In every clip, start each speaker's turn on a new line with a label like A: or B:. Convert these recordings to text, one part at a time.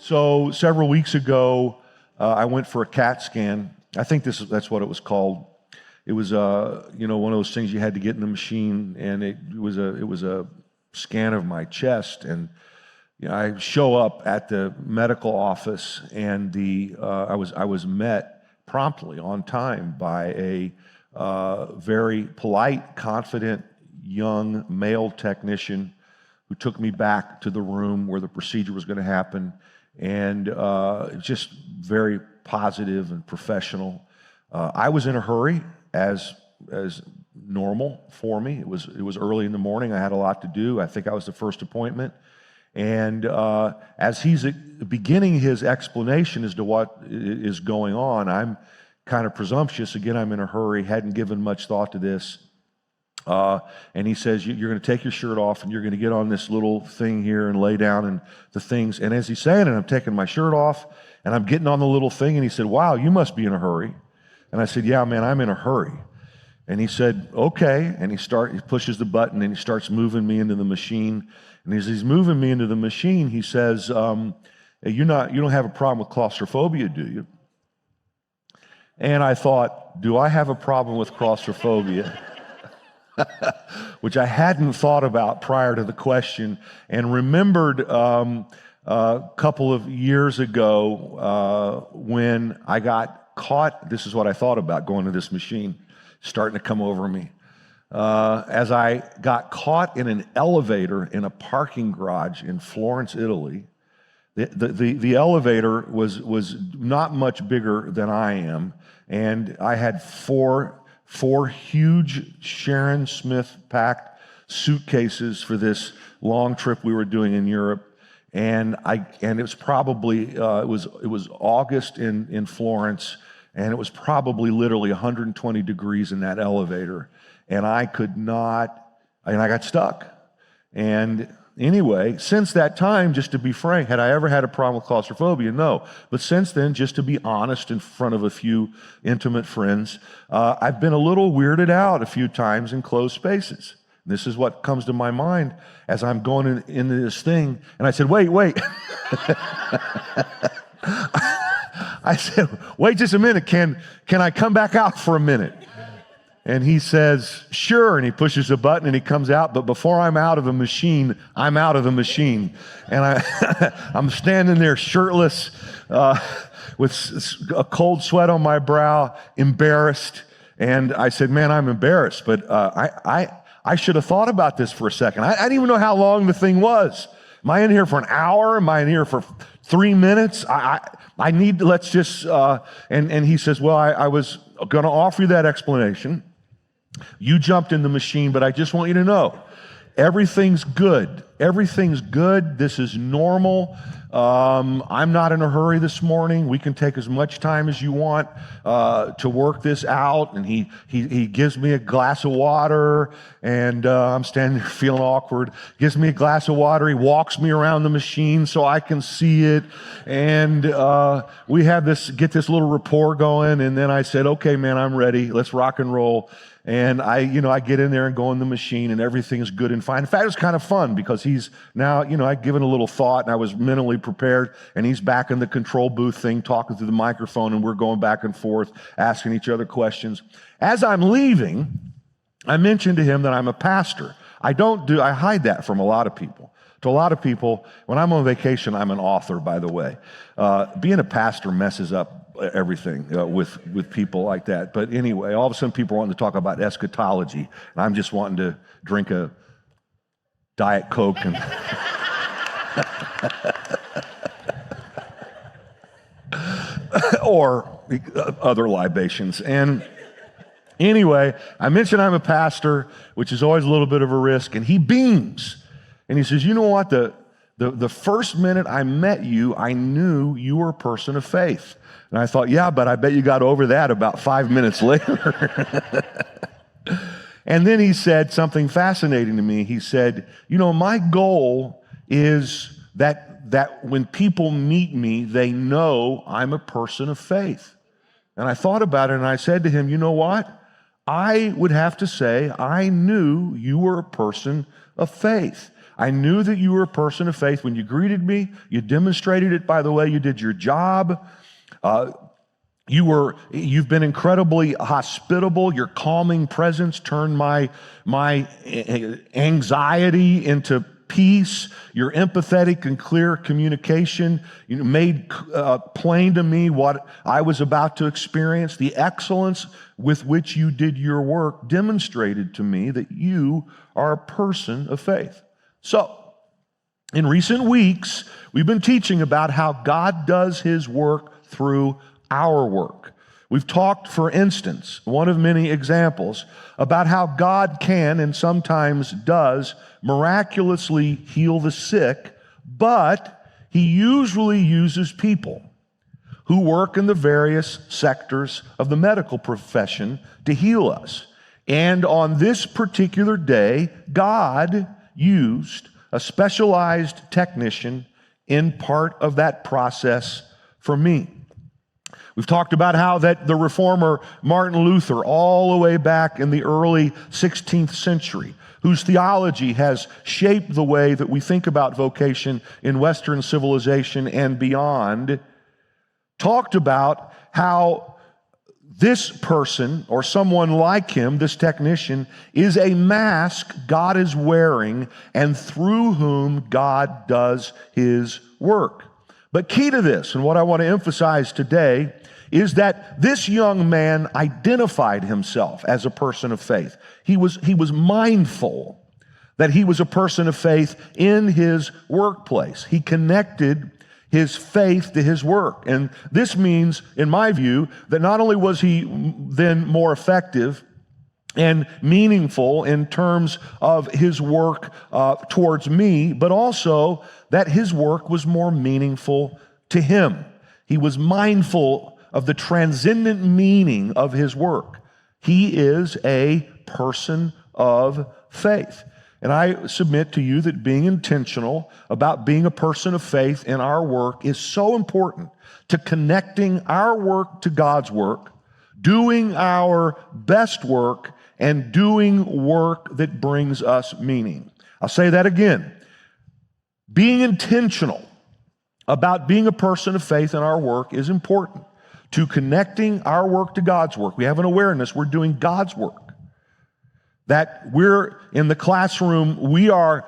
A: So several weeks ago, I went for a CAT scan. I think that's what it was called. It was one of those things you had to get in the machine, and it was a scan of my chest. And I show up at the medical office, and I was met promptly on time by a very polite, confident, young male technician who took me back to the room where the procedure was going to happen, and just very positive and professional. I was in a hurry, as normal for me. It was early in the morning. I had a lot to do. I think I was the first appointment. And as he's beginning his explanation as to what is going on, I'm kind of presumptuous. Again, I'm in a hurry, hadn't given much thought to this. And he says, you're going to take your shirt off and you're going to get on this little thing here and lay down and the things. And as he's saying it, I'm taking my shirt off and I'm getting on the little thing. And he said, wow, you must be in a hurry. And I said, yeah, man, I'm in a hurry. And he said, okay. And he pushes the button and he starts moving me into the machine. And as he's moving me into the machine, he says, you don't have a problem with claustrophobia, do you? And I thought, do I have a problem with claustrophobia? Which I hadn't thought about prior to the question, and remembered a couple of years ago when I got caught. This is what I thought about going to this machine, starting to come over me. As I got caught in an elevator in a parking garage in Florence, Italy. The elevator was not much bigger than I am, and I had four huge Sharon Smith packed suitcases for this long trip we were doing in Europe, and it was probably it was August in Florence, and it was probably literally 120 degrees in that elevator, and I got stuck. And anyway, since that time, just to be frank, had I ever had a problem with claustrophobia? No. But since then, just to be honest in front of a few intimate friends, I've been a little weirded out a few times in closed spaces. This is what comes to my mind as I'm going into this thing. And I said, wait. I said, wait just a minute. Can I come back out for a minute? And he says, sure, and he pushes a button and he comes out, but before I'm out of the machine, I'm out of the machine. And I'm standing there shirtless, with a cold sweat on my brow, embarrassed. And I said, man, I'm embarrassed, but I should have thought about this for a second. I didn't even know how long the thing was. Am I in here for an hour? Am I in here for 3 minutes? I need to, let's just, and he says, well, I was going to offer you that explanation. You jumped in the machine, but I just want you to know, everything's good. Everything's good. This is normal. I'm not in a hurry this morning. We can take as much time as you want to work this out. And he gives me a glass of water, and I'm standing there feeling awkward. Gives me a glass of water. He walks me around the machine so I can see it. And we have get this little rapport going. And then I said, okay, man, I'm ready. Let's rock and roll. And I get in there and go in the machine, and everything is good and fine. In fact, it was kind of fun because he's now, I'd given a little thought and I was mentally prepared, and he's back in the control booth thing, talking through the microphone, and we're going back and forth, asking each other questions. As I'm leaving, I mentioned to him that I'm a pastor. I hide that from a lot of people. To a lot of people, when I'm on vacation, I'm an author, by the way. Being a pastor messes up everything with people like that. But anyway, all of a sudden people are wanting to talk about eschatology, and I'm just wanting to drink a Diet Coke and or other libations. And anyway, I mentioned I'm a pastor, which is always a little bit of a risk, and he beams. And he says, you know what, the first minute I met you, I knew you were a person of faith. And I thought, yeah, but I bet you got over that about 5 minutes later. And then he said something fascinating to me. He said, my goal is that when people meet me, they know I'm a person of faith. And I thought about it, and I said to him, you know what? I would have to say I knew you were a person of faith. I knew that you were a person of faith. When you greeted me, you demonstrated it by the way you did your job. You've been incredibly hospitable. Your calming presence turned my anxiety into peace. Your empathetic and clear communication made plain to me what I was about to experience. The excellence with which you did your work demonstrated to me that you are a person of faith. So, in recent weeks, we've been teaching about how God does His work through our work. We've talked, for instance, one of many examples, about how God can and sometimes does miraculously heal the sick, but He usually uses people who work in the various sectors of the medical profession to heal us. And on this particular day, God used a specialized technician in part of that process for me. We've talked about how that the reformer Martin Luther, all the way back in the early 16th century, whose theology has shaped the way that we think about vocation in Western civilization and beyond, talked about how this person, or someone like him, this technician, is a mask God is wearing and through whom God does His work. But key to this, and what I want to emphasize today, is that this young man identified himself as a person of faith. He was mindful that he was a person of faith in his workplace. He connected his faith to his work. And this means, in my view, that not only was he then more effective and meaningful in terms of his work towards me, but also that his work was more meaningful to him. He was mindful of the transcendent meaning of his work. He is a person of faith. And I submit to you that being intentional about being a person of faith in our work is so important to connecting our work to God's work, doing our best work, and doing work that brings us meaning. I'll say that again. Being intentional about being a person of faith in our work is important to connecting our work to God's work. We have an awareness we're doing God's work. That we're in the classroom, we are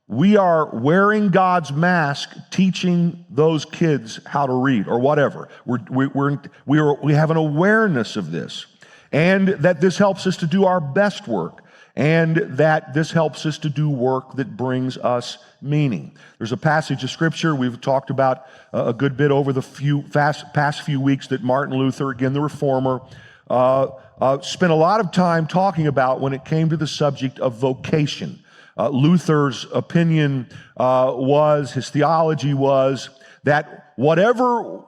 A: wearing God's mask, teaching those kids how to read or whatever. We have an awareness of this, and that this helps us to do our best work, and that this helps us to do work that brings us meaning. There's a passage of Scripture we've talked about a good bit over the past few weeks that Martin Luther, again the reformer, spent a lot of time talking about when it came to the subject of vocation. Luther's opinion his theology was that whatever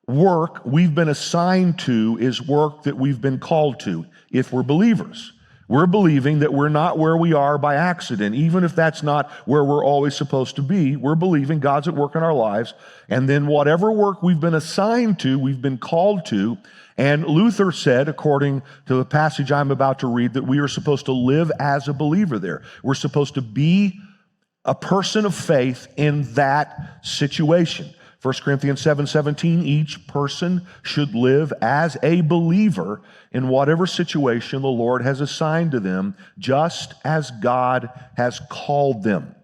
A: work we've been assigned to is work that we've been called to if we're believers. We're believing that we're not where we are by accident, even if that's not where we're always supposed to be. We're believing God's at work in our lives, and then whatever work we've been assigned to, we've been called to. And Luther said, according to the passage I'm about to read, that we are supposed to live as a believer there. We're supposed to be a person of faith in that situation. 1 Corinthians 7:17, each person should live as a believer in whatever situation the Lord has assigned to them, just as God has called them.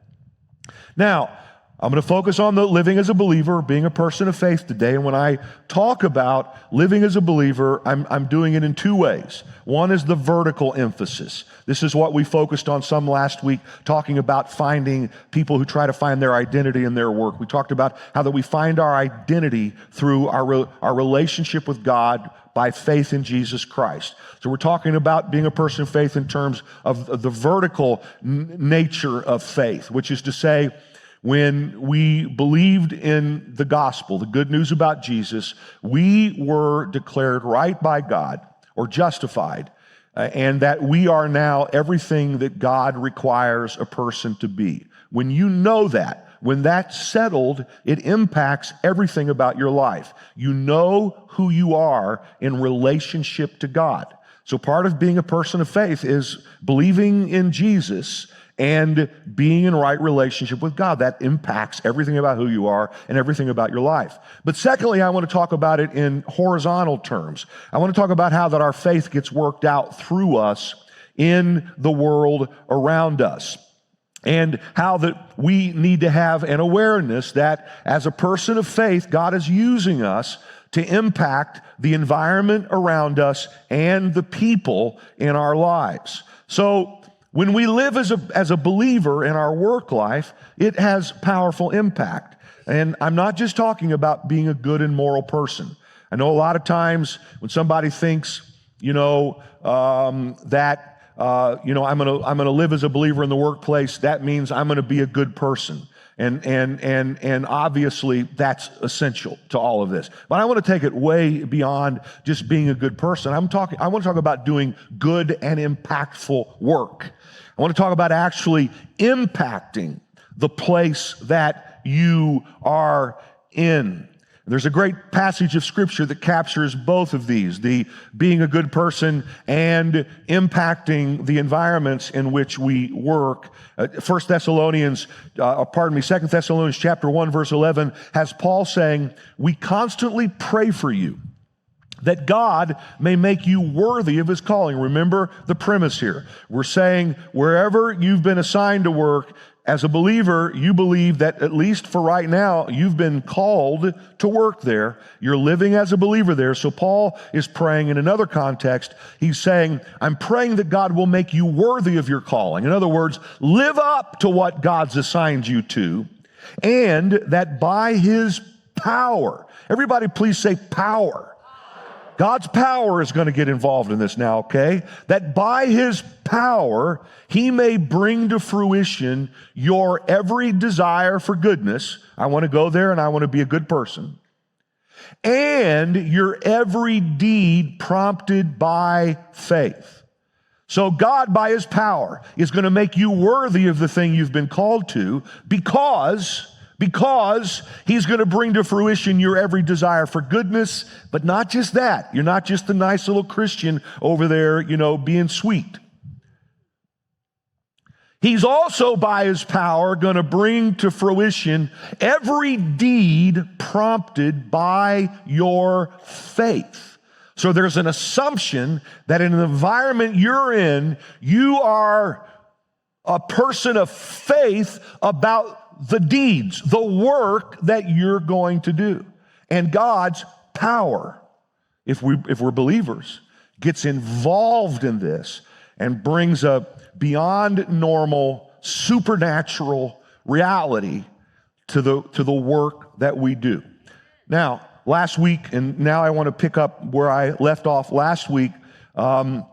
A: Now, I'm going to focus on the living as a believer, being a person of faith today. And when I talk about living as a believer, I'm doing it in two ways. One is the vertical emphasis. This is what we focused on some last week, talking about finding people who try to find their identity in their work. We talked about how that we find our identity through our relationship with God by faith in Jesus Christ. So we're talking about being a person of faith in terms of the vertical nature of faith, which is to say, when we believed in the gospel, the good news about Jesus, we were declared right by God or justified, and that we are now everything that God requires a person to be. When you know that, when that's settled, it impacts everything about your life. You know who you are in relationship to God. So part of being a person of faith is believing in Jesus and being in right relationship with God. That impacts everything about who you are and everything about your life. But secondly, I want to talk about it in horizontal terms. I want to talk about how that our faith gets worked out through us in the world around us. And how that we need to have an awareness that as a person of faith, God is using us to impact the environment around us and the people in our lives. So when we live as a believer in our work life, it has powerful impact. And I'm not just talking about being a good and moral person. I know a lot of times when somebody thinks, I'm gonna live as a believer in the workplace, that means I'm gonna be a good person. And obviously that's essential to all of this. But I want to take it way beyond just being a good person. I want to talk about doing good and impactful work. I want to talk about actually impacting the place that you are in. There's a great passage of Scripture that captures both of these, the being a good person and impacting the environments in which we work. 2 Thessalonians chapter 1, verse 11, has Paul saying, "We constantly pray for you, that God may make you worthy of his calling." Remember the premise here. We're saying wherever you've been assigned to work, as a believer, you believe that at least for right now, you've been called to work there. You're living as a believer there. So Paul is praying in another context. He's saying, I'm praying that God will make you worthy of your calling. In other words, live up to what God's assigned you to, and that by his power, everybody please say power. God's power is going to get involved in this now, okay? That by his power, he may bring to fruition your every desire for goodness. I want to go there and I want to be a good person. And your every deed prompted by faith. So God, by his power, is going to make you worthy of the thing you've been called to because he's going to bring to fruition your every desire for goodness. But not just that. You're not just the nice little Christian over there, being sweet. He's also, by his power, going to bring to fruition every deed prompted by your faith. So there's an assumption that in the environment you're in, you are a person of faith about the deeds, the work that you're going to do. And God's power, if we're believers, gets involved in this and brings a beyond normal, supernatural reality to the work that we do. Now, last week, and now I want to pick up where I left off last week, and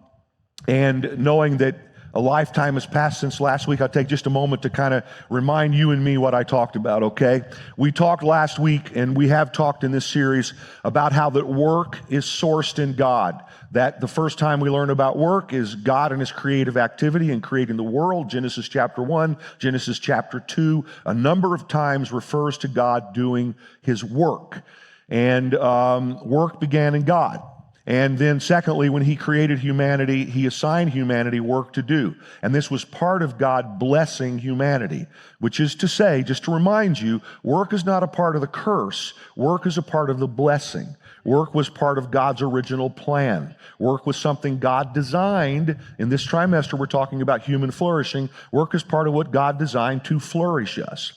A: knowing that a lifetime has passed since last week, I'll take just a moment to kind of remind you and me what I talked about, okay? We talked last week, and we have talked in this series about how that work is sourced in God. That the first time we learn about work is God and his creative activity in creating the world. Genesis chapter 1, Genesis chapter 2, a number of times refers to God doing his work. And work began in God. And then secondly, when he created humanity, he assigned humanity work to do. And this was part of God blessing humanity, which is to say, just to remind you, work is not a part of the curse. Work is a part of the blessing. Work was part of God's original plan. Work was something God designed. In this trimester, we're talking about human flourishing. Work is part of what God designed to flourish us.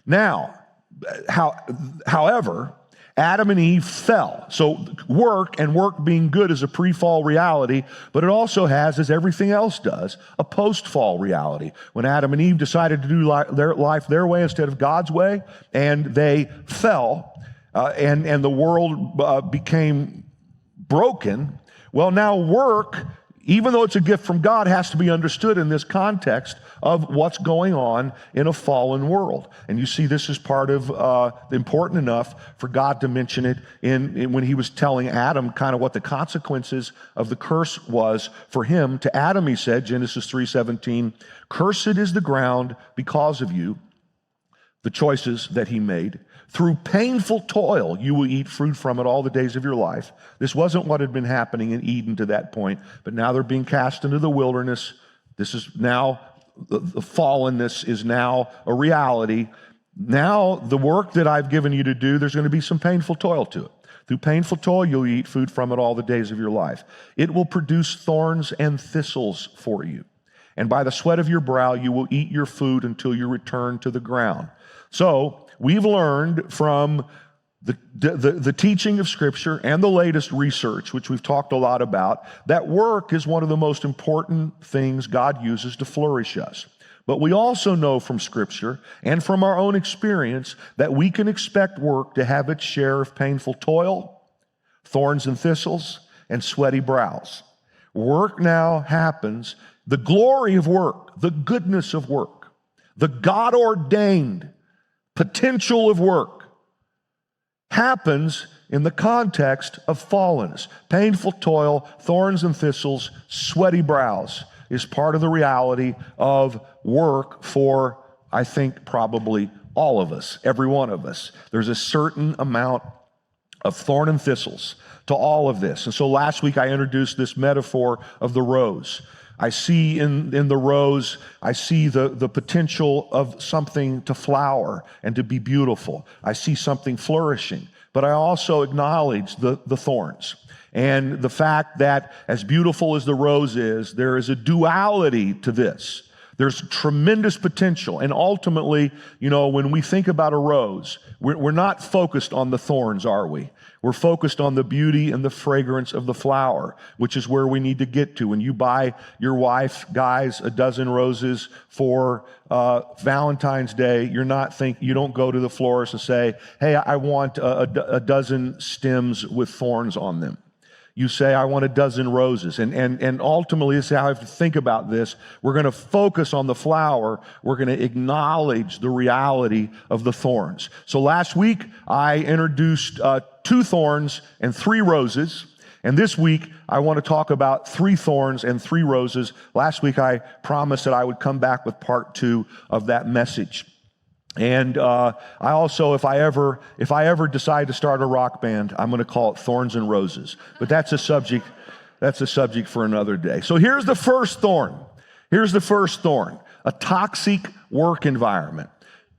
A: Now, however, Adam and Eve fell. So work being good is a pre-fall reality, but it also has, as everything else does, a post-fall reality. When Adam and Eve decided to do life their way instead of God's way, and they fell, and the world became broken, well, now work, even though it's a gift from God, has to be understood in this context of what's going on in a fallen world. And you see this is part of important enough for God to mention it in when he was telling Adam kind of what the consequences of the curse was for him. To Adam he said, Genesis 3:17, "Cursed is the ground because of you," the choices that he made. "Through painful toil, you will eat fruit from it all the days of your life." This wasn't what had been happening in Eden to that point, but now they're being cast into the wilderness. This is now the fallenness is now a reality. Now, the work that I've given you to do, there's going to be some painful toil to it. Through painful toil, you'll eat food from it all the days of your life. It will produce thorns and thistles for you. And by the sweat of your brow, you will eat your food until you return to the ground. So, we've learned from the teaching of Scripture and the latest research, which we've talked a lot about, that work is one of the most important things God uses to flourish us. But we also know from Scripture and from our own experience that we can expect work to have its share of painful toil, thorns and thistles, and sweaty brows. Work now happens. The glory of work, the goodness of work, the God-ordained potential of work happens in the context of fallenness. Painful toil, thorns and thistles, sweaty brows is part of the reality of work for, I think, probably all of us, every one of us. There's a certain amount of thorn and thistles to all of this. And so last week I introduced this metaphor of the rose. I see in the rose, I see the potential of something to flower and to be beautiful. I see something flourishing, but I also acknowledge the thorns. And the fact that as beautiful as the rose is, there is a duality to this. There's tremendous potential. And ultimately, when we think about a rose, we're not focused on the thorns, are we? We're focused on the beauty and the fragrance of the flower, which is where we need to get to. When you buy your wife, guys, a dozen roses for Valentine's Day, you don't go to the florist and say, hey, I want a dozen stems with thorns on them. You say, I want a dozen roses. And ultimately, this is how I have to think about this. We're going to focus on the flower. We're going to acknowledge the reality of the thorns. So last week, I introduced 2 thorns and 3 roses. And this week, I want to talk about 3 thorns and 3 roses. Last week, I promised that I would come back with part 2 of that message. And I also, if I ever decide to start a rock band, I'm going to call it Thorns and Roses. But that's a subject for another day. So here's the first thorn. A toxic work environment.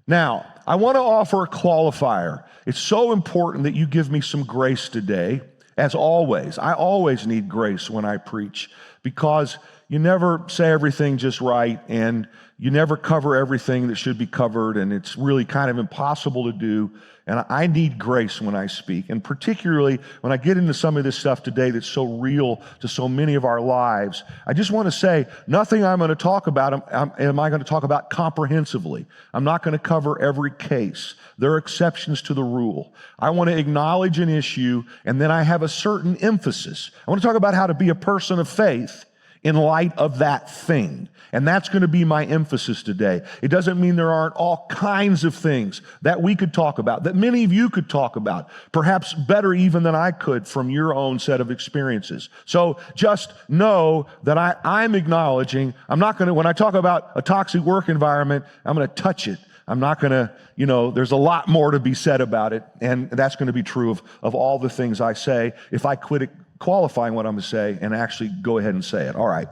A: Now, I want to offer a qualifier. It's so important that you give me some grace today, as always. I always need grace when I preach, because you never say everything just right, and you never cover everything that should be covered, and it's really kind of impossible to do. And I need grace when I speak, and particularly when I get into some of this stuff today that's so real to so many of our lives. I just want to say, nothing I'm going to talk about am I going to talk about comprehensively. I'm not going to cover every case. There are exceptions to the rule. I want to acknowledge an issue, and then I have a certain emphasis. I want to talk about how to be a person of faith in light of that thing. And that's going to be my emphasis today. It doesn't mean there aren't all kinds of things that we could talk about, that many of you could talk about, perhaps better even than I could from your own set of experiences. So just know that I'm acknowledging, I'm not going to, when I talk about a toxic work environment, I'm going to touch it. I'm not going to, there's a lot more to be said about it, and that's going to be true of all the things I say if I quit qualifying what I'm going to say and actually go ahead and say it. All right.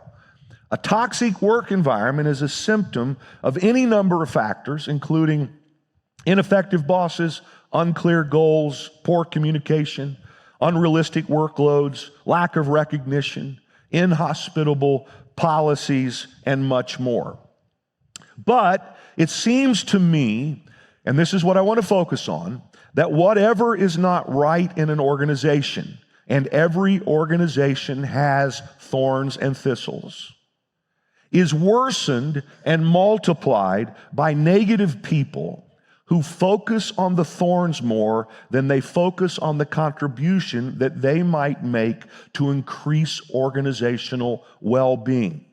A: A toxic work environment is a symptom of any number of factors, including ineffective bosses, unclear goals, poor communication, unrealistic workloads, lack of recognition, inhospitable policies, and much more. But it seems to me, and this is what I want to focus on, that whatever is not right in an organization, and every organization has thorns and thistles, is worsened and multiplied by negative people who focus on the thorns more than they focus on the contribution that they might make to increase organizational well-being.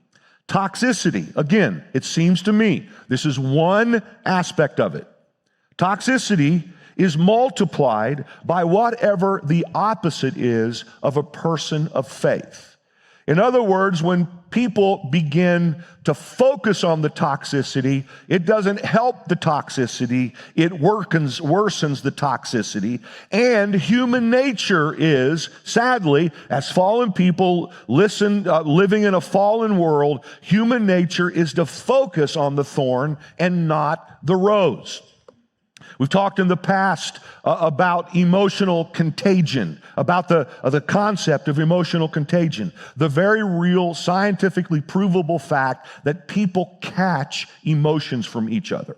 A: Toxicity, again, it seems to me, this is one aspect of it. Toxicity is multiplied by whatever the opposite is of a person of faith. In other words, when people begin to focus on the toxicity, it doesn't help the toxicity, it worsens the toxicity. And human nature is, sadly, as fallen people living in a fallen world, human nature is to focus on the thorn and not the rose. We've talked in the past about emotional contagion, about the concept of emotional contagion, the very real, scientifically provable fact that people catch emotions from each other.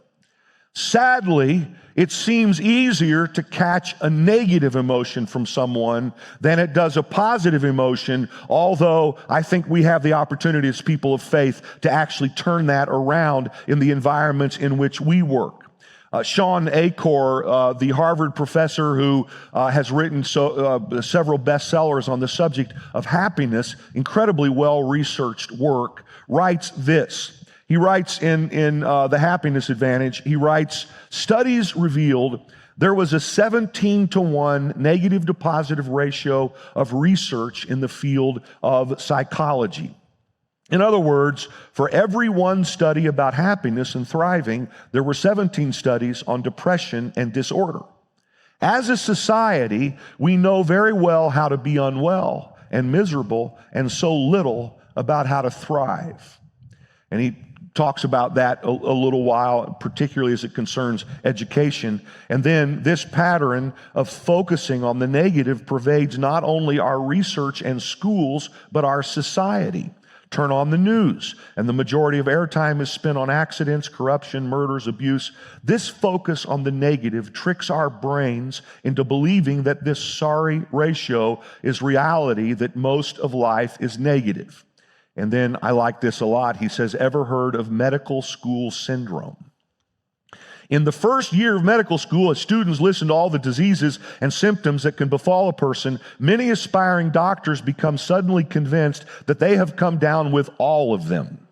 A: Sadly, it seems easier to catch a negative emotion from someone than it does a positive emotion, although I think we have the opportunity as people of faith to actually turn that around in the environments in which we work. Sean Achor, the Harvard professor who has written several bestsellers on the subject of happiness, incredibly well-researched work, writes this. He writes in The Happiness Advantage, he writes, studies revealed there was a 17-to-1 negative to positive ratio of research in the field of psychology. In other words, for every one study about happiness and thriving, there were 17 studies on depression and disorder. As a society, we know very well how to be unwell and miserable and so little about how to thrive. And he talks about that a little while, particularly as it concerns education. And then this pattern of focusing on the negative pervades not only our research and schools, but our society. Turn on the news, and the majority of airtime is spent on accidents, corruption, murders, abuse. This focus on the negative tricks our brains into believing that this sorry ratio is reality, that most of life is negative. And then I like this a lot. He says, ever heard of medical school syndrome? In the first year of medical school, as students listen to all the diseases and symptoms that can befall a person, many aspiring doctors become suddenly convinced that they have come down with all of them.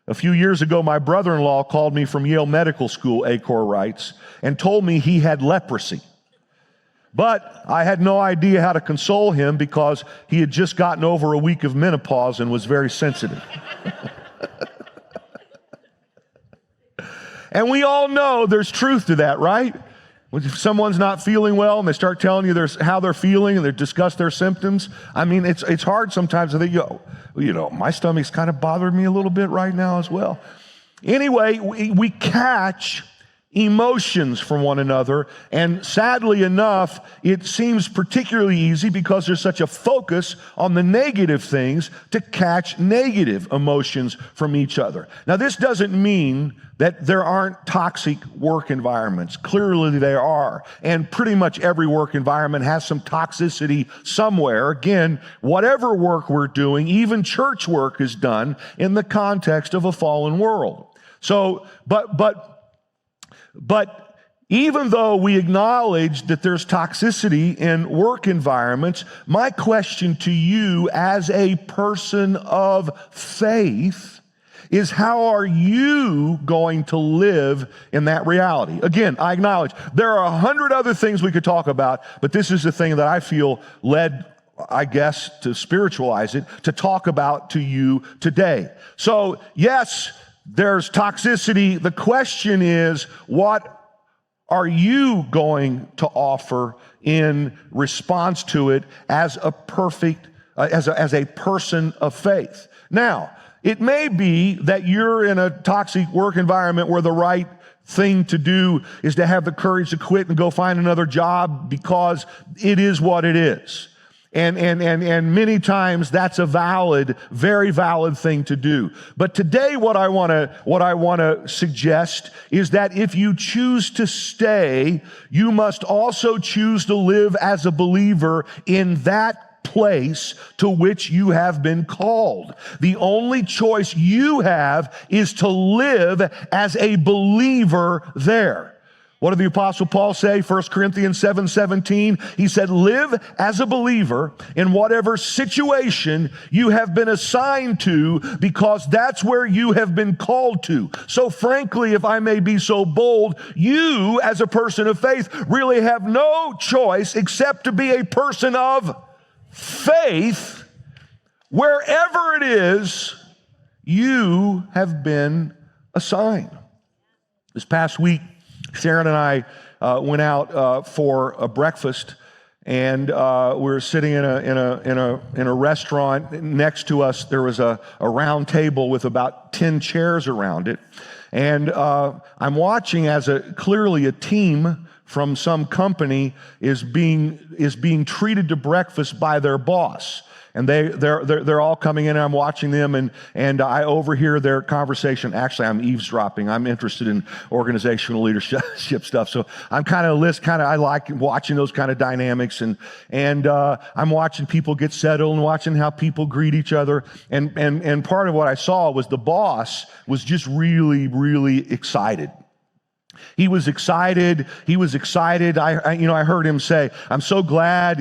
A: A few years ago, my brother-in-law called me from Yale Medical School, Achor writes, and told me he had leprosy. But I had no idea how to console him because he had just gotten over a week of menopause and was very sensitive. And we all know there's truth to that, right? If someone's not feeling well and they start telling you how they're feeling and they discuss their symptoms, I mean, it's hard sometimes to think, my stomach's kind of bothering me a little bit right now as well. Anyway, we catch emotions from one another, and sadly enough, it seems particularly easy because there's such a focus on the negative things to catch negative emotions from each other. Now, this doesn't mean that there aren't toxic work environments. Clearly there are, and pretty much every work environment has some toxicity somewhere. Again, whatever work we're doing, even church work is done in the context of a fallen world. So, but even though we acknowledge that there's toxicity in work environments, my question to you as a person of faith is, how are you going to live in that reality? Again, I acknowledge there are 100 other things we could talk about, but this is the thing that I feel led, I guess, to spiritualize it, to talk about to you today. So, yes, there's toxicity. The question is, what are you going to offer in response to it as a person of faith? Now, it may be that you're in a toxic work environment where the right thing to do is to have the courage to quit and go find another job because it is what it is. And many times that's a valid, very valid thing to do. But today what I want to suggest is that if you choose to stay, you must also choose to live as a believer in that place to which you have been called. The only choice you have is to live as a believer there. What did the Apostle Paul say? 1 Corinthians 7:17. He said, live as a believer in whatever situation you have been assigned to, because that's where you have been called to. So frankly, if I may be so bold, you as a person of faith really have no choice except to be a person of faith Wherever it is you have been assigned. This past week, Sharon and I went out for a breakfast, and we were sitting in a restaurant. Next to us, there was a round table with about 10 chairs around it, and I'm watching as clearly a team from some company is being treated to breakfast by their boss. And they're all coming in, and I'm watching them, and I overhear their conversation. Actually, I'm eavesdropping. I'm interested in organizational leadership stuff, so I'm I like watching those kind of dynamics, and I'm watching people get settled and watching how people greet each other. And part of what I saw was the boss was just really, really excited. He was excited. I heard him say, "I'm so glad,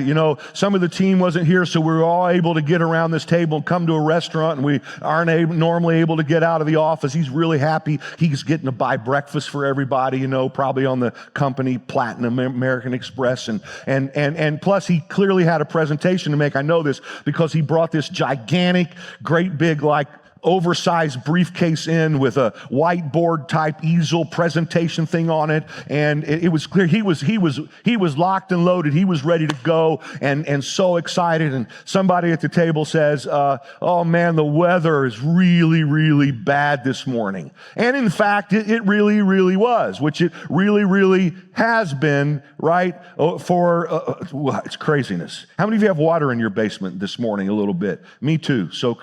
A: some of the team wasn't here, so we were all able to get around this table and come to a restaurant, and we aren't normally able to get out of the office." He's really happy. He's getting to buy breakfast for everybody, probably on the company Platinum American Express. And plus, he clearly had a presentation to make. I know this because he brought this gigantic, great big, oversized briefcase in with a whiteboard type easel presentation thing on it, and it was clear he was locked and loaded. He was ready to go and so excited. And somebody at the table says, "Oh man, the weather is really, really bad this morning." And in fact, it really, really was, which it really, really has been, right? It's craziness. How many of you have water in your basement this morning? A little bit. Me too. So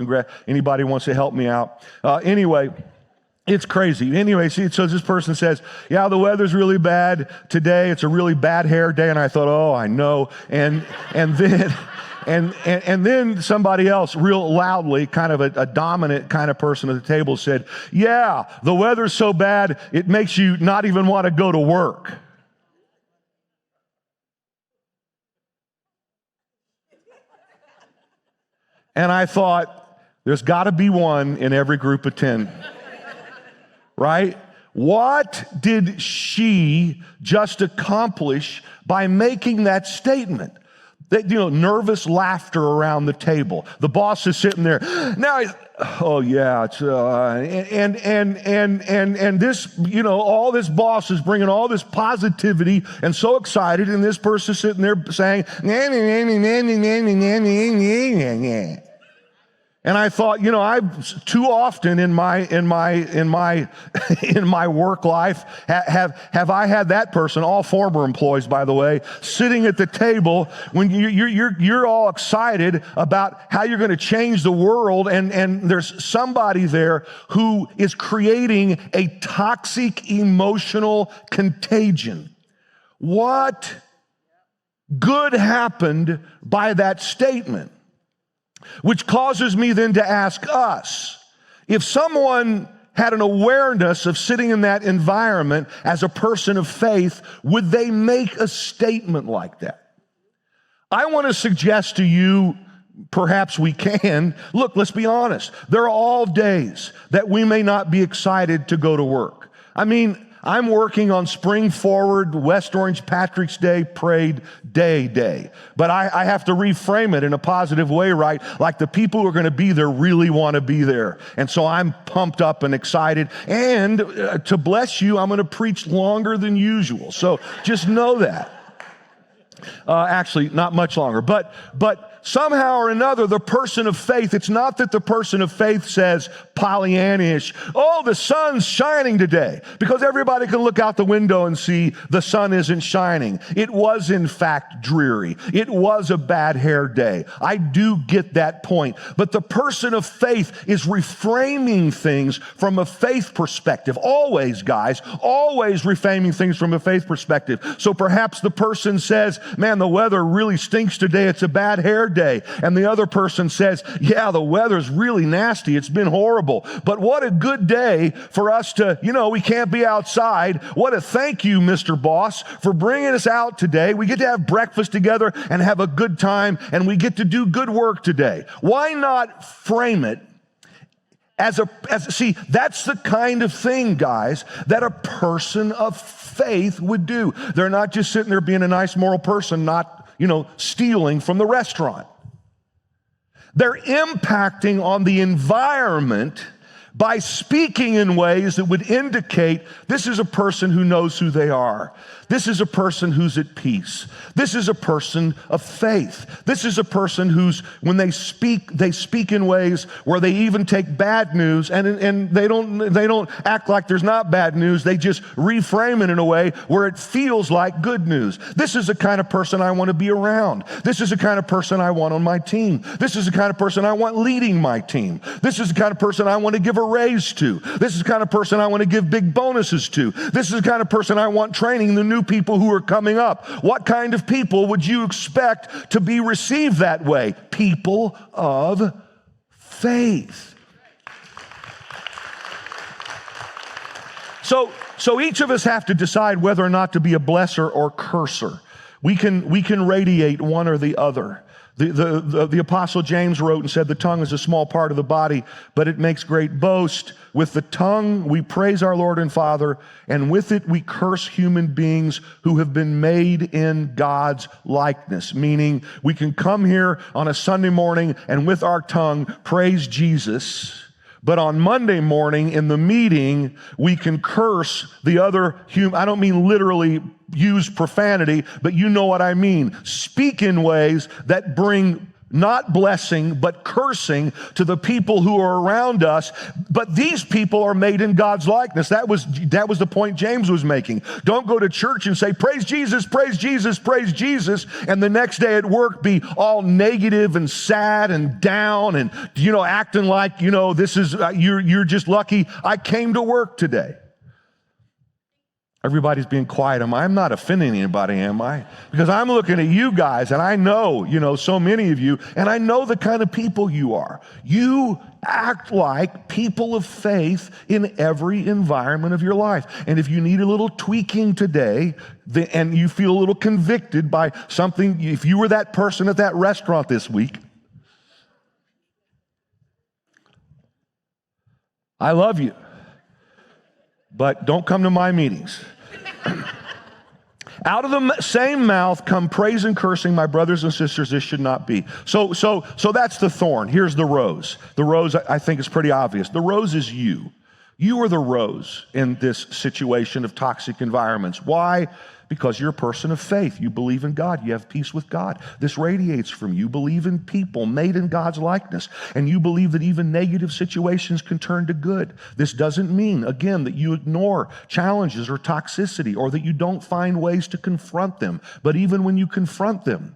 A: anybody wants to help me out? Anyway, it's crazy. Anyway, so this person says, "Yeah, the weather's really bad today. It's a really bad hair day." And I thought, "Oh, I know." And then somebody else, real loudly, kind of a dominant kind of person at the table, said, "Yeah, the weather's so bad it makes you not even want to go to work." And I thought, there's got to be one in every group of 10, right? What did she just accomplish by making that statement? Nervous laughter around the table. The boss is sitting there. Now oh yeah, it's and this, all this boss is bringing all this positivity and so excited, and this person sitting there saying, and I thought, I've too often in my work life have I had that person, all former employees, by the way, sitting at the table when you're all excited about how you're going to change the world, and there's somebody there who is creating a toxic emotional contagion. What good happened by that statement? Which causes me then to ask us, if someone had an awareness of sitting in that environment as a person of faith, would they make a statement like that? I want to suggest to you, perhaps we can. Look, let's be honest. There are all days that we may not be excited to go to work. I'm working on Spring Forward, West Orange Patrick's Day Parade Day. But I have to reframe it in a positive way, right? Like the people who are going to be there really want to be there. And so I'm pumped up and excited. And to bless you, I'm going to preach longer than usual. So just know that. Actually, not much longer. But somehow or another, the person of faith, it's not that the person of faith says Pollyannish, "Oh, the sun's shining today," because everybody can look out the window and see the sun isn't shining. It was, in fact, dreary. It was a bad hair day. I do get that point. But the person of faith is reframing things from a faith perspective. Always, guys, always reframing things from a faith perspective. So perhaps the person says, "Man, the weather really stinks today. It's a bad hair day." And the other person says, "Yeah, the weather's really nasty. It's been horrible. But what a good day for us to, we can't be outside. What a thank you, Mr. Boss, for bringing us out today. We get to have breakfast together and have a good time, and we get to do good work today." Why not frame it see, that's the kind of thing, guys, that a person of faith would do. They're not just sitting there being a nice moral person, not, stealing from the restaurant. They're impacting on the environment by speaking in ways that would indicate this is a person who knows who they are. This is a person who's at peace. This is a person of faith. This is a person who's, when they speak in ways where they even take bad news and they don't act like there's not bad news. They just reframe it in a way where it feels like good news. This is the kind of person I want to be around. This is the kind of person I want on my team. This is the kind of person I want leading my team. This is the kind of person I want to give a raise to. This is the kind of person I want to give big bonuses to. This is the kind of person I want training the new people who are coming up. What kind of people would you expect to be received that way? People of faith. So each of us have to decide whether or not to be a blesser or curser. We can radiate one or the other. The Apostle James wrote and said, the tongue is a small part of the body, but it makes great boast. With the tongue we praise our Lord and Father, and with it we curse human beings who have been made in God's likeness. Meaning we can come here on a Sunday morning and with our tongue praise Jesus, but on Monday morning in the meeting, we can curse the other human. I don't mean literally use profanity, but you know what I mean. Speak in ways that bring not blessing, but cursing to the people who are around us. But these people are made in God's likeness. That was the point James was making. Don't go to church and say, praise Jesus, praise Jesus, praise Jesus, and the next day at work be all negative and sad and down and, acting like, this is, you're just lucky I came to work today. Everybody's being quiet. I'm not offending anybody, am I? Because I'm looking at you guys, and I know, so many of you, and I know the kind of people you are. You act like people of faith in every environment of your life. And if you need a little tweaking today, and you feel a little convicted by something, if you were that person at that restaurant this week, I love you. But don't come to my meetings. Out of the same mouth come praise and cursing, my brothers and sisters. This should not be. So that's the thorn. Here's the rose. The rose, I think, is pretty obvious. The rose is you. You are the rose in this situation of toxic environments. Why? Because you're a person of faith. You believe in God. You have peace with God. This radiates from you. You believe in people made in God's likeness. And you believe that even negative situations can turn to good. This doesn't mean, again, that you ignore challenges or toxicity or that you don't find ways to confront them. But even when you confront them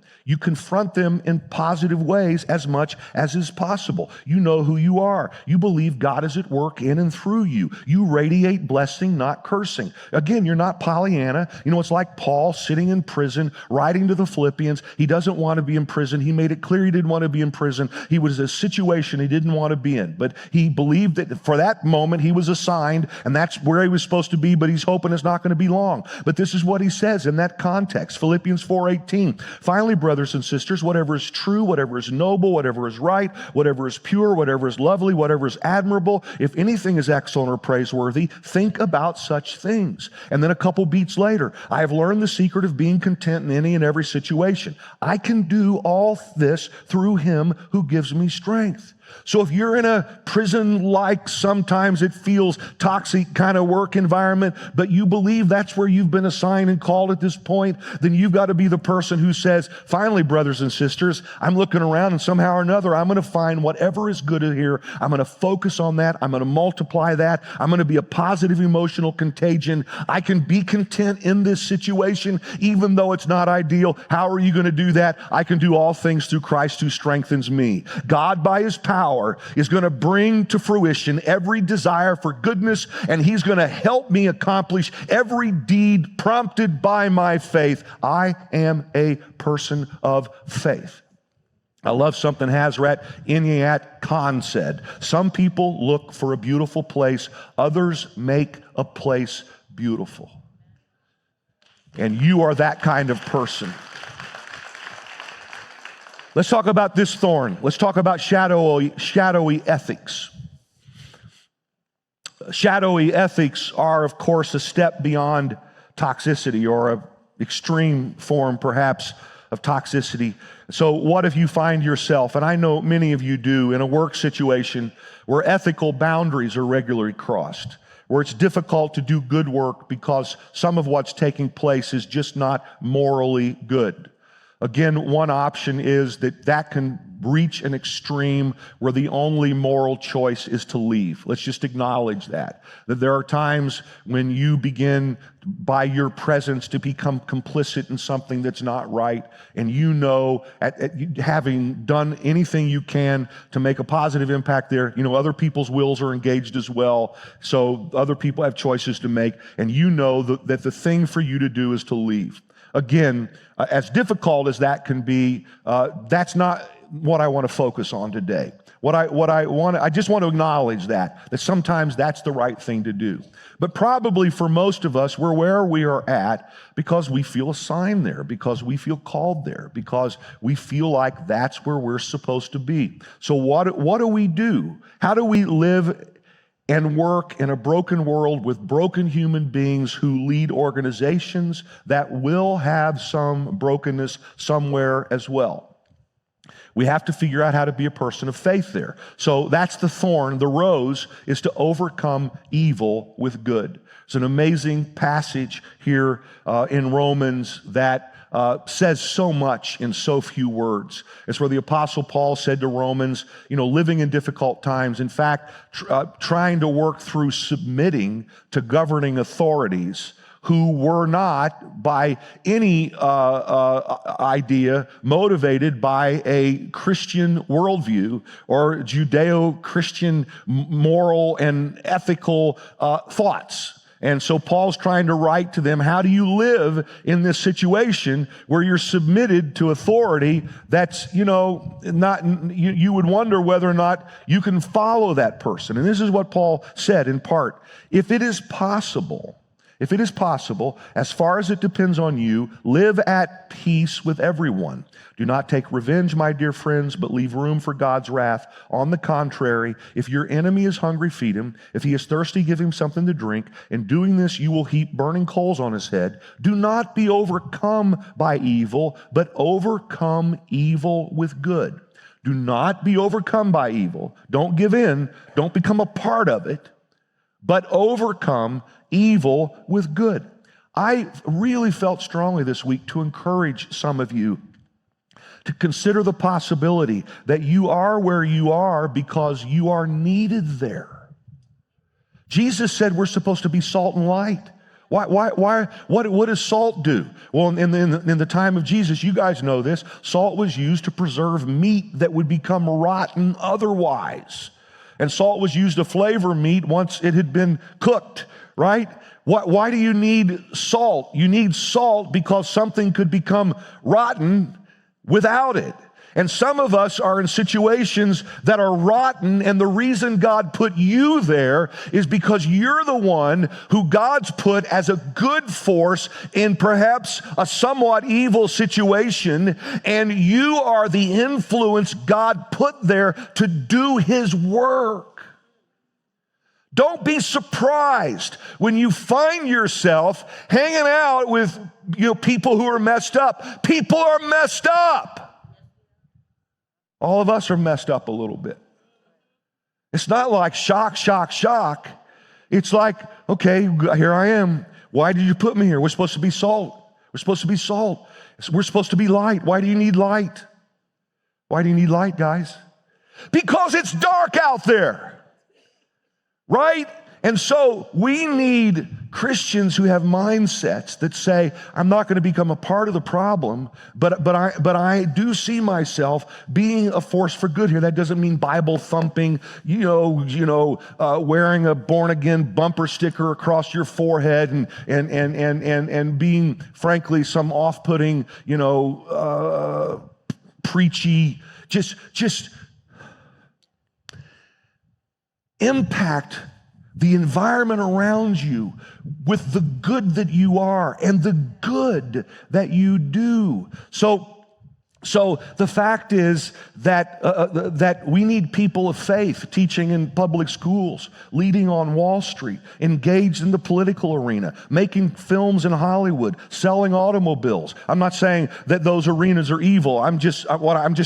A: in positive ways as much as is possible. You know who you are. You believe God is at work in and through you. You radiate blessing, not cursing. Again, you're not Pollyanna. It's like Paul sitting in prison, writing to the Philippians. He doesn't want to be in prison. He made it clear he didn't want to be in prison. He was in a situation he didn't want to be in. But he believed that for that moment he was assigned, and that's where he was supposed to be, but he's hoping it's not going to be long. But this is what he says in that context. Philippians 4:18. Finally, brothers and sisters, whatever is true, whatever is noble, whatever is right, whatever is pure, whatever is lovely, whatever is admirable, if anything is excellent or praiseworthy, think about such things. And then a couple beats later, I have learned the secret of being content in any and every situation. I can do all this through him who gives me strength. So if you're in a prison-like, sometimes it feels toxic kind of work environment, but you believe that's where you've been assigned and called at this point, then you've got to be the person who says, finally, brothers and sisters, I'm looking around and somehow or another, I'm going to find whatever is good here. I'm going to focus on that. I'm going to multiply that. I'm going to be a positive emotional contagion. I can be content in this situation, even though it's not ideal. How are you going to do that? I can do all things through Christ who strengthens me. God, by his power, is going to bring to fruition every desire for goodness, and he's going to help me accomplish every deed prompted by my faith. I am a person of faith. I love something Hazrat Inayat Khan said. Some people look for a beautiful place. Others make a place beautiful. And you are that kind of person. Let's talk about this thorn. Let's talk about shadowy ethics. Shadowy ethics are, of course, a step beyond toxicity or an extreme form, perhaps, of toxicity. So what if you find yourself, and I know many of you do, in a work situation where ethical boundaries are regularly crossed, where it's difficult to do good work because some of what's taking place is just not morally good. Again, one option is that can reach an extreme where the only moral choice is to leave. Let's just acknowledge that there are times when you begin by your presence to become complicit in something that's not right, and you know, having done anything you can to make a positive impact there, you know, other people's wills are engaged as well, so other people have choices to make, and you know that the thing for you to do is to leave. Again, as difficult as that can be, that's not what I want to focus on today. I just want to acknowledge that sometimes that's the right thing to do. But probably for most of us, we're where we are at because we feel assigned there, because we feel called there, because we feel like that's where we're supposed to be. So what do we do? How do we live and work in a broken world with broken human beings who lead organizations that will have some brokenness somewhere as well? We have to figure out how to be a person of faith there. So that's the thorn. The rose is to overcome evil with good. It's an amazing passage here in Romans that says so much in so few words. It's where the Apostle Paul said to Romans, you know, living in difficult times, in fact, trying to work through submitting to governing authorities who were not by any idea motivated by a Christian worldview or Judeo-Christian moral and ethical thoughts. And so Paul's trying to write to them, how do you live in this situation where you're submitted to authority that's, you know, you would wonder whether or not you can follow that person. And this is what Paul said in part. If it is possible, as far as it depends on you, live at peace with everyone. Do not take revenge, my dear friends, but leave room for God's wrath. On the contrary, if your enemy is hungry, feed him. If he is thirsty, give him something to drink. In doing this, you will heap burning coals on his head. Do not be overcome by evil, but overcome evil with good. Do not be overcome by evil. Don't give in. Don't become a part of it, but overcome evil with good. I really felt strongly this week to encourage some of you to consider the possibility that you are where you are because you are needed there. Jesus said we're supposed to be salt and light. What does salt do? Well, in the time of Jesus, you guys know this, salt was used to preserve meat that would become rotten otherwise. And salt was used to flavor meat once it had been cooked, right? Why do you need salt? You need salt because something could become rotten without it. And some of us are in situations that are rotten, and the reason God put you there is because you're the one who God's put as a good force in perhaps a somewhat evil situation, and you are the influence God put there to do His work. Don't be surprised when you find yourself hanging out with people who are messed up. People are messed up. All of us are messed up a little bit. It's not like shock. It's like, okay, here I am. Why did you put me here? We're supposed to be salt. We're supposed to be salt. We're supposed to be light. Why do you need light? Why do you need light, guys? Because it's dark out there, right? And so we need Christians who have mindsets that say, I'm not going to become a part of the problem, but I do see myself being a force for good here. That doesn't mean Bible thumping, wearing a born again bumper sticker across your forehead and being, frankly, some off-putting, preachy, just impact the environment around you with the good that you are and the good that you do. So So the fact is that we need people of faith teaching in public schools, leading on Wall Street, engaged in the political arena, making films in Hollywood, selling automobiles. I'm not saying that those arenas are evil. I'm just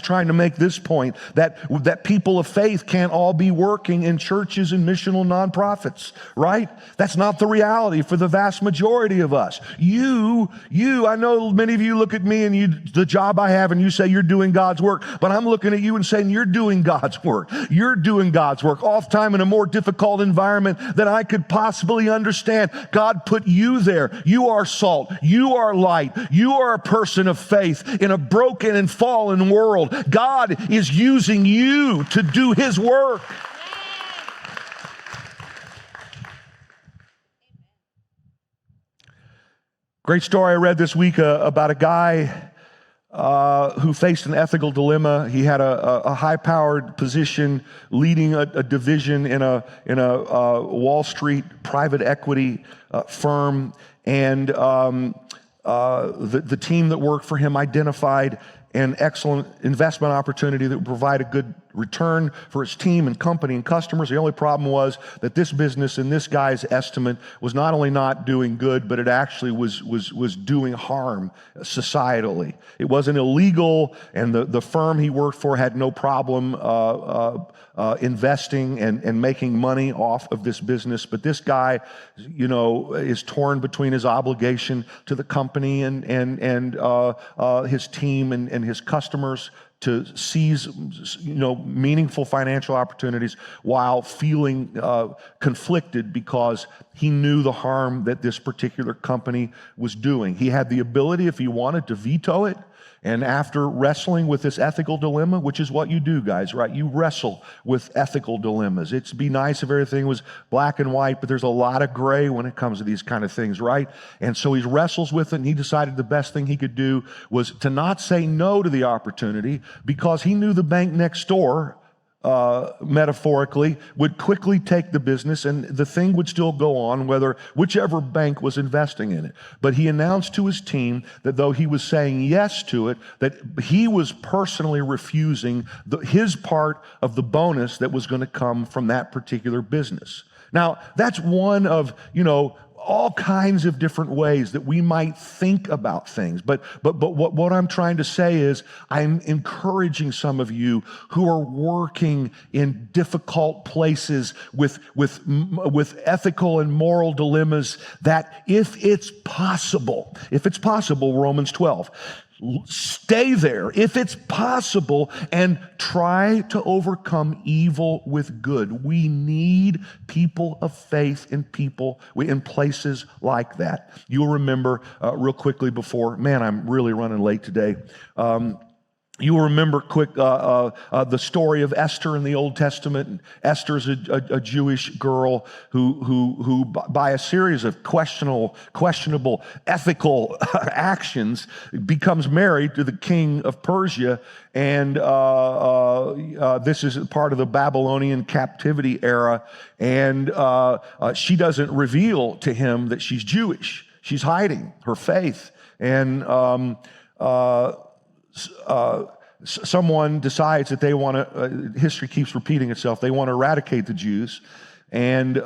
A: trying to make this point that people of faith can't all be working in churches and missional nonprofits, right? That's not the reality for the vast majority of us. I know many of you look at me and the job I have, and you say you're doing God's work, but I'm looking at you and saying you're doing God's work. You're doing God's work, oftentimes in a more difficult environment than I could possibly understand. God put you there. You are salt. You are light. You are a person of faith in a broken and fallen world. God is using you to do His work. Great story I read this week about a guy who faced an ethical dilemma. He had a high-powered position leading a division in a Wall Street private equity firm, and the team that worked for him identified an excellent investment opportunity that would provide a good return for his team and company and customers. The only problem was that this business, in this guy's estimate, was not only not doing good, but it actually was doing harm societally. It wasn't illegal, and the firm he worked for had no problem investing and making money off of this business. But this guy, is torn between his obligation to the company and his team and his customers to seize, meaningful financial opportunities while feeling conflicted because he knew the harm that this particular company was doing. He had the ability, if he wanted, to veto it. And after wrestling with this ethical dilemma, which is what you do, guys, right? You wrestle with ethical dilemmas. It'd be nice if everything was black and white, but there's a lot of gray when it comes to these kind of things, right? And so he wrestles with it, and he decided the best thing he could do was to not say no to the opportunity, because he knew the bank next door, metaphorically, would quickly take the business, and the thing would still go on, whichever bank was investing in it. But he announced to his team that though he was saying yes to it, that he was personally refusing his part of the bonus that was going to come from that particular business. Now, that's one of, all kinds of different ways that we might think about things. But what I'm trying to say is I'm encouraging some of you who are working in difficult places with ethical and moral dilemmas that if it's possible, Romans 12, stay there if it's possible and try to overcome evil with good. We need people of faith in places like that. You'll remember real quickly I'm really running late today. You will remember the story of Esther in the Old Testament. And Esther's a Jewish girl who by a series of questionable ethical actions becomes married to the king of Persia. And this is part of the Babylonian captivity era. And she doesn't reveal to him that she's Jewish. She's hiding her faith. And someone decides that they want to, history keeps repeating itself, they want to eradicate the Jews. And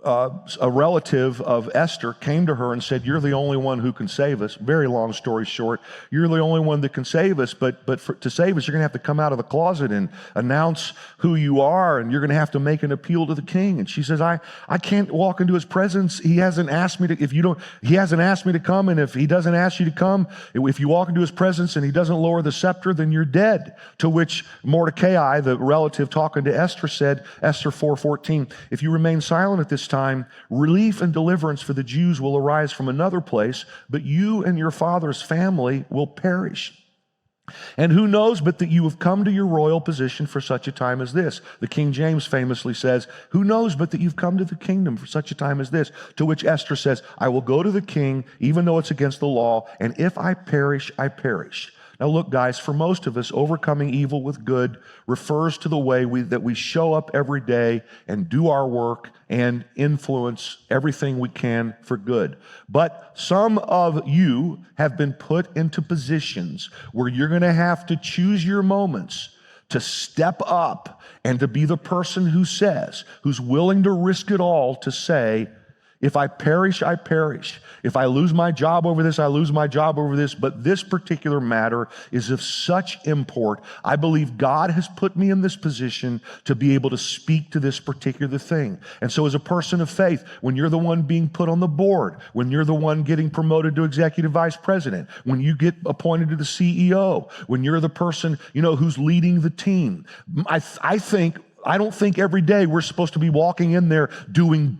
A: a relative of Esther came to her and said, "You're the only one who can save us." Very long story short, you're the only one that can save us, but to save us, you're going to have to come out of the closet and announce who you are, and you're going to have to make an appeal to the king. And she says, I can't walk into his presence. He hasn't asked me to, he hasn't asked me to come, and if he doesn't ask you to come, if you walk into his presence and he doesn't lower the scepter, then you're dead. To which Mordecai, the relative talking to Esther, said, Esther 4:14, "If you remain silent at this time, relief and deliverance for the Jews will arise from another place, but you and your father's family will perish. And who knows but that you have come to your royal position for such a time as this?" The King James famously says, "Who knows but that you've come to the kingdom for such a time as this?" To which Esther says, "I will go to the king, even though it's against the law, and if I perish, I perish." Now look, guys, for most of us, overcoming evil with good refers to the way that we show up every day and do our work and influence everything we can for good. But some of you have been put into positions where you're going to have to choose your moments to step up and to be the person who's willing to risk it all to say, if I perish, I perish. If I lose my job over this, I lose my job over this. But this particular matter is of such import. I believe God has put me in this position to be able to speak to this particular thing. And so as a person of faith, when you're the one being put on the board, when you're the one getting promoted to executive vice president, when you get appointed to the CEO, when you're the person, who's leading the team, I don't think every day we're supposed to be walking in there doing,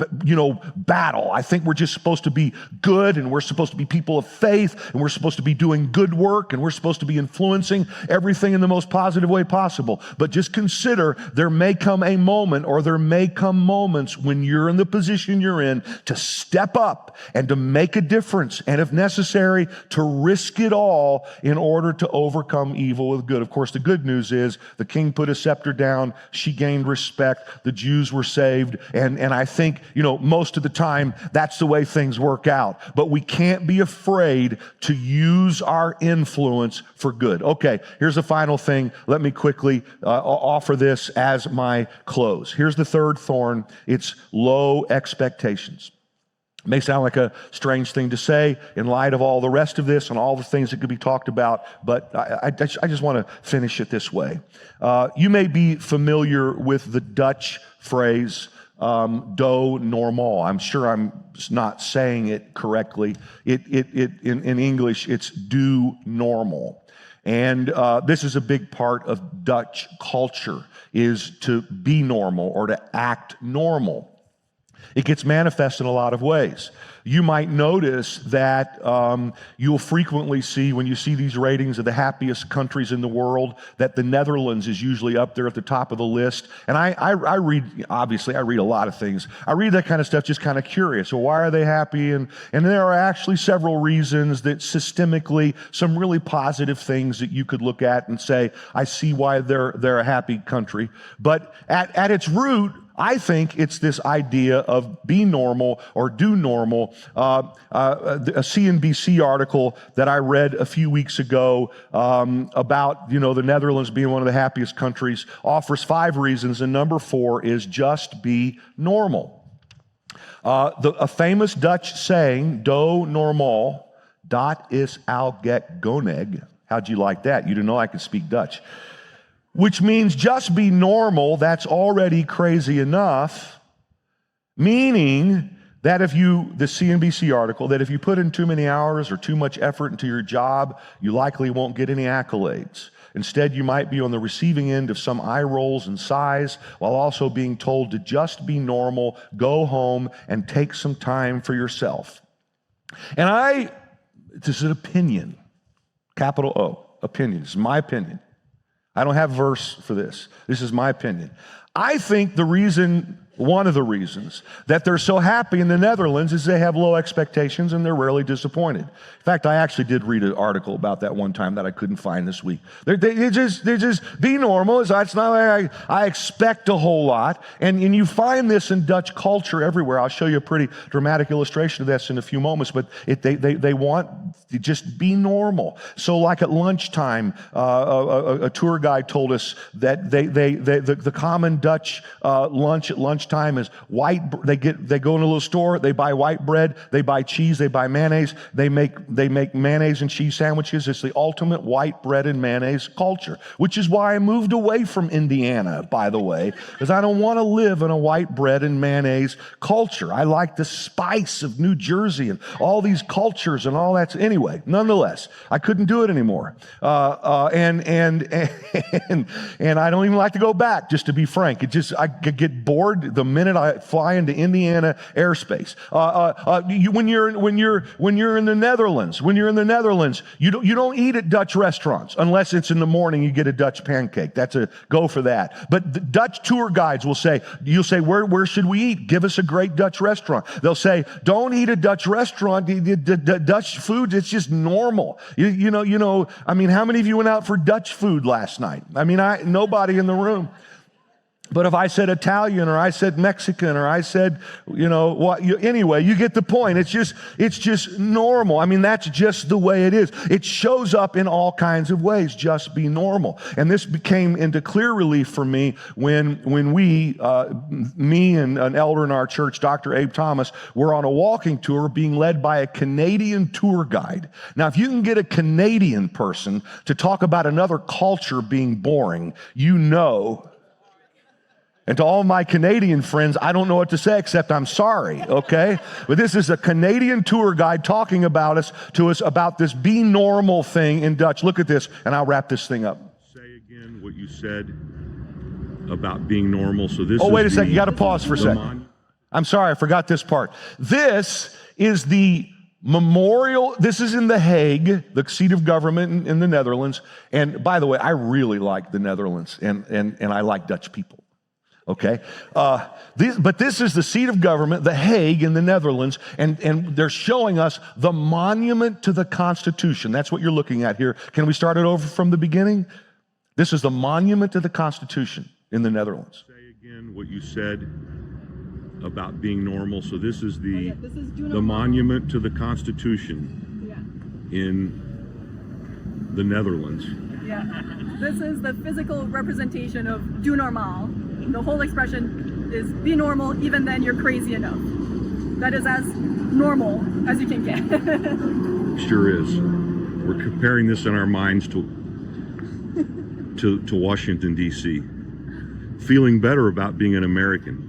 A: battle. I think we're just supposed to be good, and we're supposed to be people of faith, and we're supposed to be doing good work, and we're supposed to be influencing everything in the most positive way possible. But just consider there may come a moment, or there may come moments when you're in the position you're in to step up and to make a difference, and if necessary, to risk it all in order to overcome evil with good. Of course, the good news is the king put his scepter down. She gained respect. The Jews were saved. And I think, most of the time that's the way things work out. But we can't be afraid to use our influence for good. Okay, here's the final thing. Let me quickly offer this as my close. Here's the third thorn. It's low expectations. It may sound like a strange thing to say in light of all the rest of this and all the things that could be talked about, but I just want to finish it this way. You may be familiar with the Dutch phrase, do normal. I'm sure I'm not saying it correctly. In English, it's do normal. And this is a big part of Dutch culture, is to be normal or to act normal. It gets manifest in a lot of ways. You might notice that you'll frequently see, when you see these ratings of the happiest countries in the world, that the Netherlands is usually up there at the top of the list. And I read, obviously, I read a lot of things. I read that kind of stuff just kind of curious. Well, why are they happy? And there are actually several reasons that systemically, some really positive things that you could look at and say, I see why they're a happy country. But at its root, I think it's this idea of be normal or do normal. A CNBC article that I read a few weeks ago about the Netherlands being one of the happiest countries offers 5 reasons, and number 4 is just be normal. A famous Dutch saying, "Do normal, dat is al gek goneg." How'd you like that? You didn't know I could speak Dutch. Which means just be normal, that's already crazy enough, meaning that the CNBC article, that if you put in too many hours or too much effort into your job, you likely won't get any accolades. Instead, you might be on the receiving end of some eye rolls and sighs, while also being told to just be normal, go home, and take some time for yourself. And this is an opinion, capital O, opinion, this is my opinion. I don't have a verse for this. This is my opinion. I think one of the reasons that they're so happy in the Netherlands is they have low expectations and they're rarely disappointed. In fact, I actually did read an article about that one time that I couldn't find this week. They just be normal. It's not like I expect a whole lot. And you find this in Dutch culture everywhere. I'll show you a pretty dramatic illustration of this in a few moments, but they want to just be normal. So like at lunchtime, a tour guide told us that the common Dutch lunch at lunchtime is white. They go in a little store, they buy white bread, they buy cheese, they buy mayonnaise, they make mayonnaise and cheese sandwiches. It's the ultimate white bread and mayonnaise culture, which is why I moved away from Indiana, by the way, because I don't want to live in a white bread and mayonnaise culture. I like the spice of New Jersey and all these cultures and all that. Anyway, nonetheless, I couldn't do it anymore. And I don't even like to go back, just to be frank. I could get bored the minute I fly into Indiana airspace. When you're in the Netherlands, you don't eat at Dutch restaurants unless it's in the morning. You get a Dutch pancake. That's a go for that. But the Dutch tour guides will say, you'll say, where should we eat? Give us a great Dutch restaurant. They'll say, don't eat a Dutch restaurant. The Dutch food foods, it's just normal. I mean, how many of you went out for Dutch food last night? I mean, nobody in the room. But if I said Italian or I said Mexican or I said, anyway, you get the point. It's just normal. I mean, that's just the way it is. It shows up in all kinds of ways. Just be normal. And this came into clear relief for me when me and an elder in our church, Dr. Abe Thomas, were on a walking tour being led by a Canadian tour guide. Now, if you can get a Canadian person to talk about another culture being boring, and to all my Canadian friends, I don't know what to say except I'm sorry, okay? But this is a Canadian tour guide talking to us about this be normal thing in Dutch. Look at this, and I'll wrap this thing up.
B: Say again what you said about being normal. So this.
A: Oh, wait a second. You got to pause for a second. I'm sorry, I forgot this part. This is the memorial. This is in The Hague, the seat of government in the Netherlands. And by the way, I really like the Netherlands, and I like Dutch people. Okay, but this is the seat of government, The Hague in the Netherlands, and they're showing us the monument to the Constitution. That's what you're looking at here. Can we start it over from the beginning? This is the monument to the Constitution in the Netherlands.
B: Say again what you said about being normal. So this is the monument to the Constitution in the Netherlands.
C: Yeah, this is the physical representation of do normal. The whole expression is be normal, even then you're crazy enough. That is as normal as you can get.
B: Sure is. We're comparing this in our minds to Washington, D.C. Feeling better about being an American.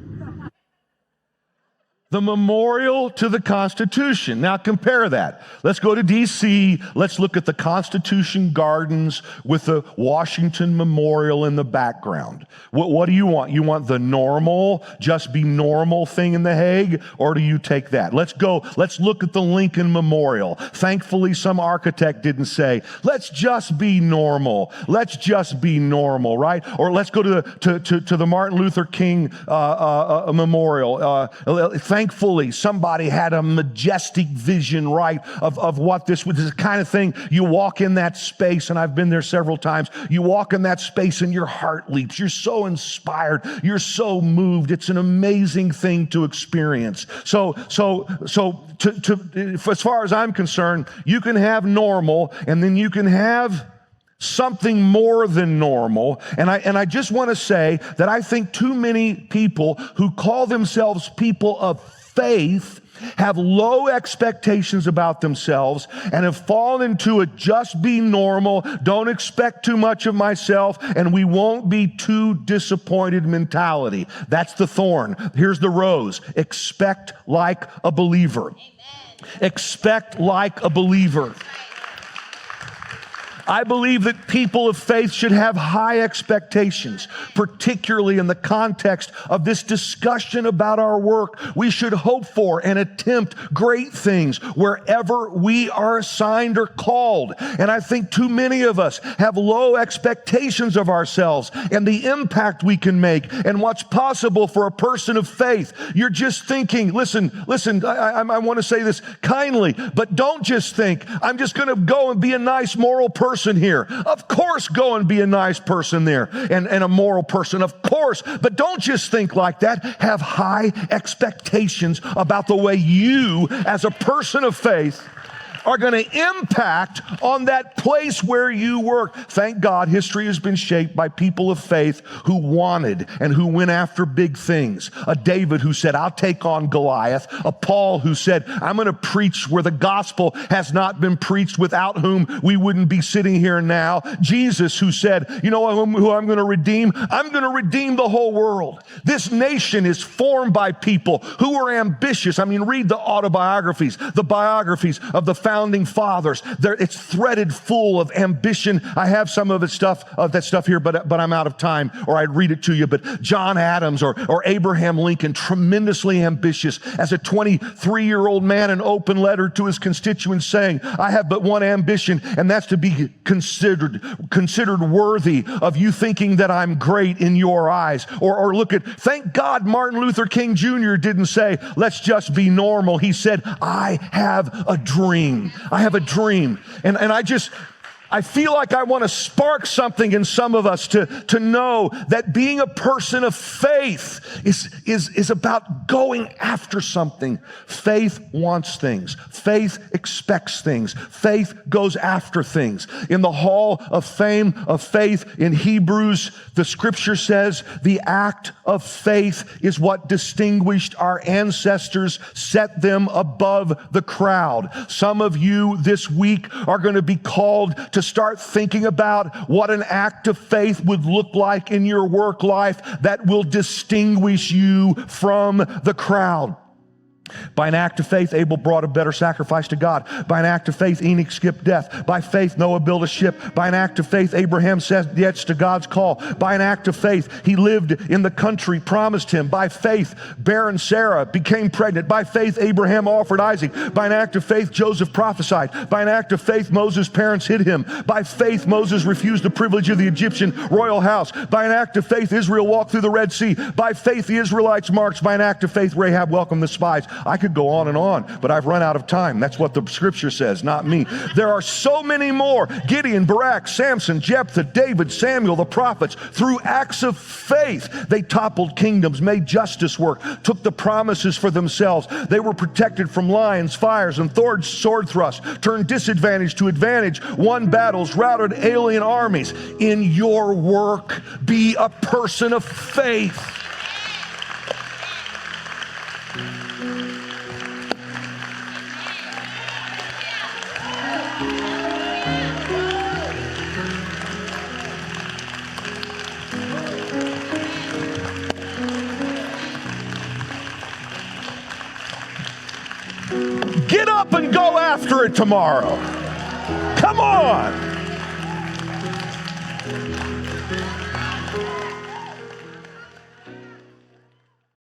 A: The memorial to the Constitution. Now compare that. Let's go to D.C. Let's look at the Constitution Gardens with the Washington Memorial in the background. What do you want? You want the normal, just be normal thing in The Hague? Or do you take that? Let's look at the Lincoln Memorial. Thankfully, some architect didn't say, let's just be normal. Let's just be normal, right? Or let's go to the Martin Luther King Memorial. Thankfully, somebody had a majestic vision, right, of what this was. This is the kind of thing you walk in that space, and I've been there several times. You walk in that space and your heart leaps. You're so inspired. You're so moved. It's an amazing thing to experience. So as far as I'm concerned, you can have normal, and then you can have something more than normal. And I just want to say that I think too many people who call themselves people of faith have low expectations about themselves and have fallen into a just be normal, don't expect too much of myself, and we won't be too disappointed mentality. That's the thorn. Here's the rose. Expect like a believer. Amen. Expect like a believer. I believe that people of faith should have high expectations, particularly in the context of this discussion about our work. We should hope for and attempt great things wherever we are assigned or called. And I think too many of us have low expectations of ourselves and the impact we can make and what's possible for a person of faith. You're just thinking, listen, I want to say this kindly, but don't just think, I'm just going to go and be a nice moral person here. Of course, go and be a nice person there and a moral person, of course. But don't just think like that. Have high expectations about the way you, as a person of faith, are going to impact on that place where you work. Thank God history has been shaped by people of faith who wanted and who went after big things. A David who said, I'll take on Goliath. A Paul who said, I'm going to preach where the gospel has not been preached, without whom we wouldn't be sitting here now. Jesus who said, you know who I'm going to redeem? I'm going to redeem the whole world. This nation is formed by people who are ambitious. I mean, read the autobiographies, the biographies of the founding fathers. It's threaded full of ambition. I have some of that stuff here, but I'm out of time, or I'd read it to you. But John Adams or Abraham Lincoln, tremendously ambitious. As a 23-year-old man, an open letter to his constituents saying, I have but one ambition, and that's to be considered worthy of you thinking that I'm great in your eyes. Or look at, thank God Martin Luther King Jr. didn't say, let's just be normal. He said, I have a dream. dream. I have a dream. And I feel like I want to spark something in some of us to know that being a person of faith is about going after something. Faith wants things. Faith expects things. Faith goes after things. In the hall of fame of faith in Hebrews, the scripture says the act of faith is what distinguished our ancestors, set them above the crowd. Some of you this week are going to be called to start thinking about what an act of faith would look like in your work life that will distinguish you from the crowd. By an act of faith, Abel brought a better sacrifice to God. By an act of faith, Enoch skipped death. By faith, Noah built a ship. By an act of faith, Abraham said yes to God's call. By an act of faith, he lived in the country promised him. By faith, barren Sarah became pregnant. By faith, Abraham offered Isaac. By an act of faith, Joseph prophesied. By an act of faith, Moses' parents hid him. By faith, Moses refused the privilege of the Egyptian royal house. By an act of faith, Israel walked through the Red Sea. By faith, the Israelites marched. By an act of faith, Rahab welcomed the spies. I could go on, but I've run out of time. That's what the scripture says, not me. There are so many more. Gideon, Barak, Samson, Jephthah, David, Samuel, the prophets. Through acts of faith, they toppled kingdoms, made justice work, took the promises for themselves. They were protected from lions, fires, and sword thrusts, turned disadvantage to advantage, won battles, routed alien armies. In your work, be a person of faith. Get up and go after it tomorrow. Come on.